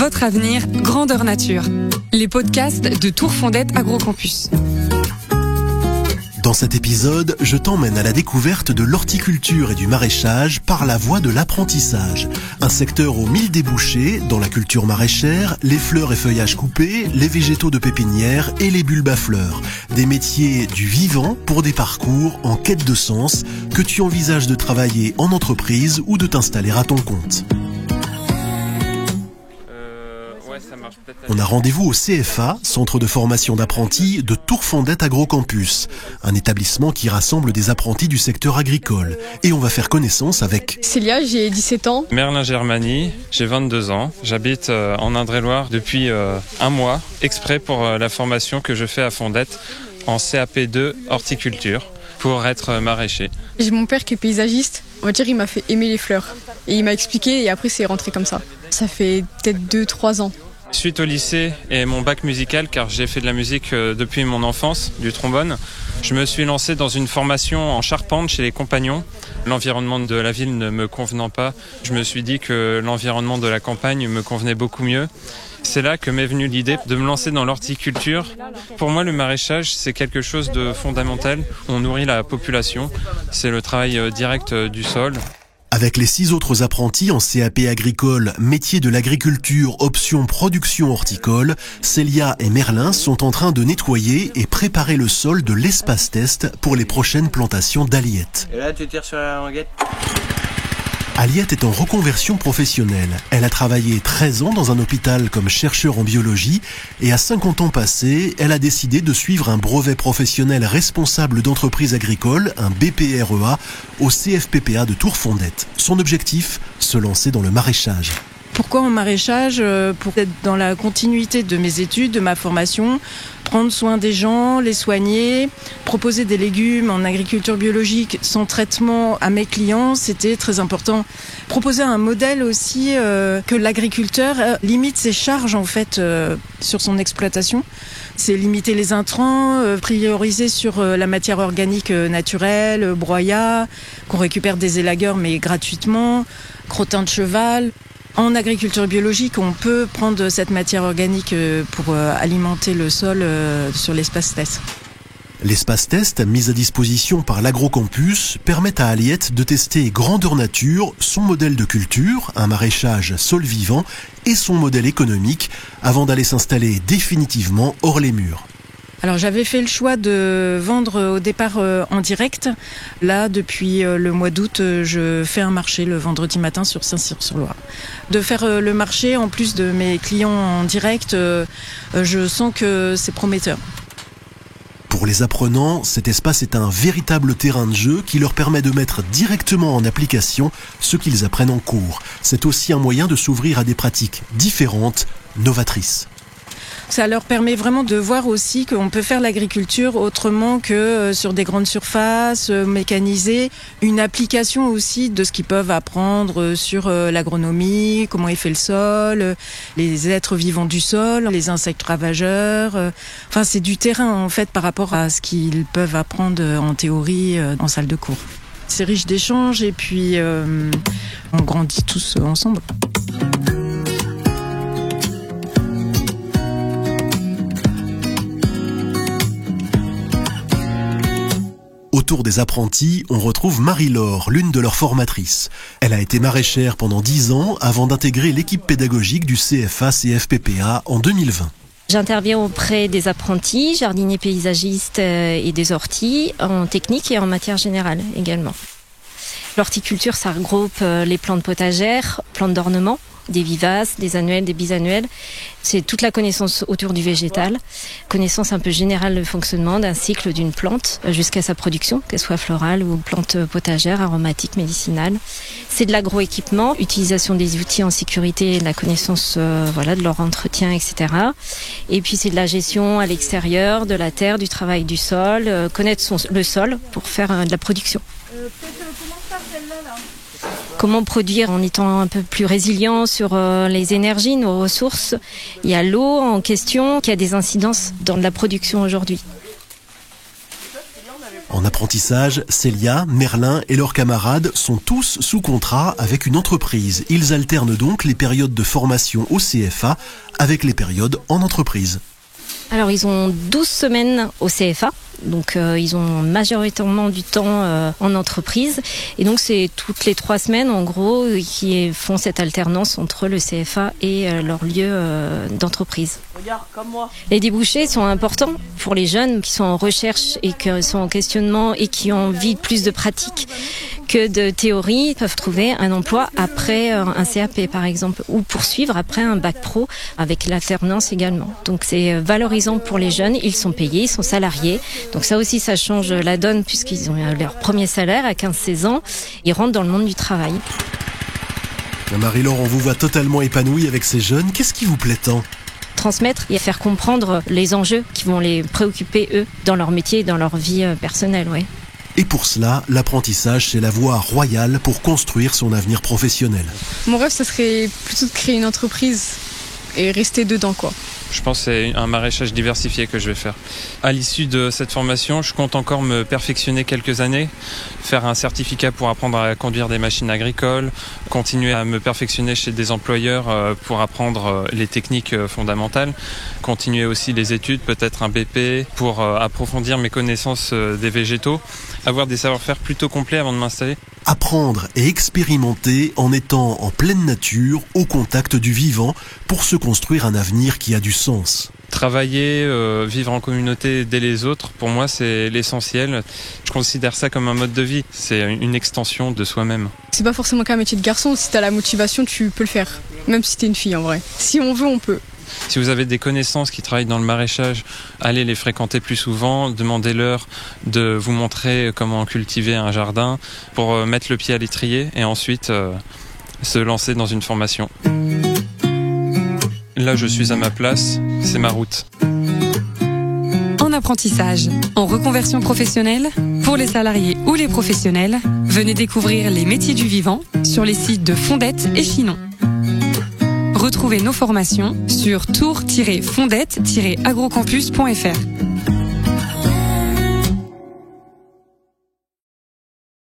votre avenir, grandeur nature. Les podcasts de Tourfondette Agrocampus. Dans cet épisode, je t'emmène à la découverte de l'horticulture et du maraîchage par la voie de l'apprentissage. Un secteur aux 1000 débouchés, dans la culture maraîchère, les fleurs et feuillages coupés, les végétaux de pépinière et les bulbes à fleurs. Des métiers du vivant pour des parcours en quête de sens, que tu envisages de travailler en entreprise ou de t'installer à ton compte. On a rendez-vous au CFA, Centre de formation d'apprentis de Tourfondette Agrocampus, un établissement qui rassemble des apprentis du secteur agricole. Et on va faire connaissance avec Célia, j'ai 17 ans. Merlin Germani, j'ai 22 ans. J'habite en Indre-et-Loire depuis un mois, exprès pour la formation que je fais à Fondette en CAP2 horticulture pour être maraîcher. J'ai mon père qui est paysagiste. On va dire il m'a fait aimer les fleurs. Et il m'a expliqué et après c'est rentré comme ça. Ça fait peut-être 2-3 ans. Suite au lycée et mon bac musical, car j'ai fait de la musique depuis mon enfance, du trombone, je me suis lancé dans une formation en charpente chez les Compagnons. L'environnement de la ville ne me convenant pas, je me suis dit que l'environnement de la campagne me convenait beaucoup mieux. C'est là que m'est venue l'idée de me lancer dans l'horticulture. Pour moi, le maraîchage, c'est quelque chose de fondamental. On nourrit la population, c'est le travail direct du sol. Avec les 6 autres apprentis en CAP agricole, métier de l'agriculture, option production horticole, Célia et Merlin sont en train de nettoyer et préparer le sol de l'espace test pour les prochaines plantations d'Aliette. Et là, tu tires sur la languette. Aliette est en reconversion professionnelle. Elle a travaillé 13 ans dans un hôpital comme chercheur en biologie et à 50 ans passés, elle a décidé de suivre un brevet professionnel responsable d'entreprise agricole, un BPREA, au CFPPA de Tourfondette. Son objectif, se lancer dans le maraîchage. Pourquoi en maraîchage ? Pour être dans la continuité de mes études, de ma formation, prendre soin des gens, les soigner, proposer des légumes en agriculture biologique sans traitement à mes clients, c'était très important. Proposer un modèle aussi que l'agriculteur limite ses charges en fait sur son exploitation. C'est limiter les intrants, prioriser sur la matière organique naturelle, broyat, qu'on récupère des élagueurs mais gratuitement, crottin de cheval. En agriculture biologique, on peut prendre cette matière organique pour alimenter le sol sur l'espace test. L'espace test, mis à disposition par l'Agrocampus, permet à Aliette de tester grandeur nature, son modèle de culture, un maraîchage sol vivant, et son modèle économique, avant d'aller s'installer définitivement hors les murs. Alors j'avais fait le choix de vendre au départ en direct. Là, depuis le mois d'août, je fais un marché le vendredi matin sur Saint-Cyr-sur-Loire. De faire le marché, en plus de mes clients en direct, je sens que c'est prometteur. Pour les apprenants, cet espace est un véritable terrain de jeu qui leur permet de mettre directement en application ce qu'ils apprennent en cours. C'est aussi un moyen de s'ouvrir à des pratiques différentes, novatrices. Ça leur permet vraiment de voir aussi qu'on peut faire l'agriculture autrement que sur des grandes surfaces, mécanisées. Une application aussi de ce qu'ils peuvent apprendre sur l'agronomie, comment est fait le sol, les êtres vivants du sol, les insectes ravageurs. Enfin, c'est du terrain en fait par rapport à ce qu'ils peuvent apprendre en théorie en salle de cours. C'est riche d'échanges et puis on grandit tous ensemble. Autour des apprentis, on retrouve Marie-Laure, l'une de leurs formatrices. Elle a été maraîchère pendant 10 ans avant d'intégrer l'équipe pédagogique du CFA-CFPPA en 2020. J'interviens auprès des apprentis, jardiniers paysagistes et des ortis, en technique et en matière générale également. L'horticulture, ça regroupe les plantes potagères, plantes d'ornement, des vivaces, des annuelles, des bisannuelles. C'est toute la connaissance autour du végétal, connaissance un peu générale du fonctionnement d'un cycle d'une plante jusqu'à sa production, qu'elle soit florale ou plante potagère, aromatique, médicinale. C'est de l'agroéquipement, utilisation des outils en sécurité, de la connaissance de leur entretien, etc. Et puis c'est de la gestion à l'extérieur, de la terre, du travail du sol, connaître le sol pour faire de la production. Comment produire en étant un peu plus résilient sur les énergies, nos ressources. Il y a l'eau en question qui a des incidences dans la production aujourd'hui. En apprentissage, Célia, Merlin et leurs camarades sont tous sous contrat avec une entreprise. Ils alternent donc les périodes de formation au CFA avec les périodes en entreprise. Alors ils ont 12 semaines au CFA. Donc ils ont majoritairement du temps en entreprise et donc c'est toutes les 3 semaines en gros qui font cette alternance entre le CFA et leur lieu d'entreprise. Les débouchés sont importants pour les jeunes qui sont en recherche et qui sont en questionnement et qui ont envie de plus de pratique que de théorie. Ils peuvent trouver un emploi après un CAP par exemple ou poursuivre après un bac pro avec l'alternance également. Donc c'est valorisant pour les jeunes, ils sont payés, ils sont salariés. Donc ça aussi, ça change la donne puisqu'ils ont leur premier salaire à 15-16 ans. Ils rentrent dans le monde du travail. Marie-Laure, on vous voit totalement épanouie avec ces jeunes. Qu'est-ce qui vous plaît tant ? Transmettre et faire comprendre les enjeux qui vont les préoccuper, eux, dans leur métier et dans leur vie personnelle. Ouais. Et pour cela, l'apprentissage, c'est la voie royale pour construire son avenir professionnel. Mon rêve, ce serait plutôt de créer une entreprise et rester dedans, quoi. Je pense que c'est un maraîchage diversifié que je vais faire. À l'issue de cette formation, je compte encore me perfectionner quelques années, faire un certificat pour apprendre à conduire des machines agricoles, continuer à me perfectionner chez des employeurs pour apprendre les techniques fondamentales, continuer aussi les études, peut-être un BP pour approfondir mes connaissances des végétaux, avoir des savoir-faire plutôt complets avant de m'installer. Apprendre et expérimenter en étant en pleine nature, au contact du vivant, pour se construire un avenir qui a du sens. Travailler, vivre en communauté, aider les autres, pour moi c'est l'essentiel. Je considère ça comme un mode de vie, c'est une extension de soi-même. C'est pas forcément qu'un métier de garçon, si t'as la motivation, tu peux le faire. Même si t'es une fille en vrai. Si on veut, on peut. Si vous avez des connaissances qui travaillent dans le maraîchage, allez les fréquenter plus souvent, demandez-leur de vous montrer comment cultiver un jardin pour mettre le pied à l'étrier et ensuite se lancer dans une formation. Là, je suis à ma place, c'est ma route. En apprentissage, en reconversion professionnelle, pour les salariés ou les professionnels, venez découvrir les métiers du vivant sur les sites de Fondette et Chinon. Retrouvez nos formations sur tour-fondette-agrocampus.fr.